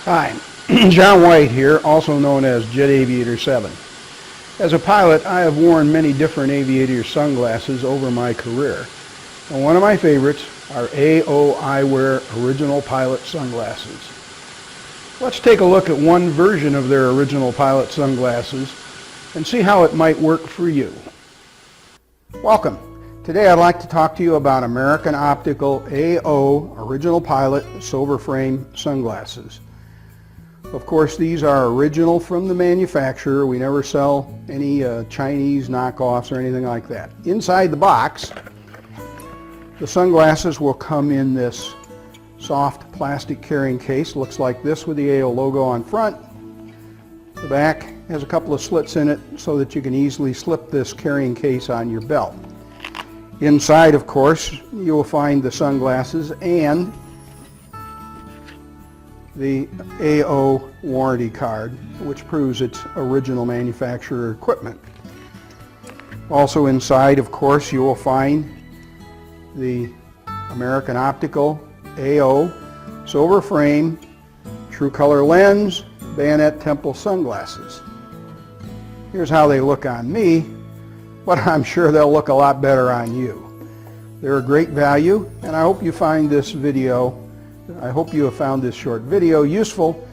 Hi, John White here, also known as Jet Aviator 7. As a pilot, I have worn many different Aviator sunglasses over my career, and one of my favorites are AO Eyewear Original Pilot sunglasses. Let's take a look at one version of their original pilot sunglasses and see how it might work for you. Welcome. Today I'd like to talk to you about American Optical AO Original Pilot Silver Frame sunglasses. Of course, these are original from the manufacturer. We never sell any Chinese knockoffs or anything like that. Inside the box, the sunglasses will come in this soft plastic carrying case. Looks like this with the AO logo on front. The back has a couple of slits in it so that you can easily slip this carrying case on your belt. Inside, of course, you will find the sunglasses and the AO warranty card, which proves its original manufacturer equipment. Also inside, of course, you will find the American Optical AO silver frame true color lens bayonet temple sunglasses. Here's how they look on me, but I'm sure they'll look a lot better on you. They're a great value, and I hope you have found this short video useful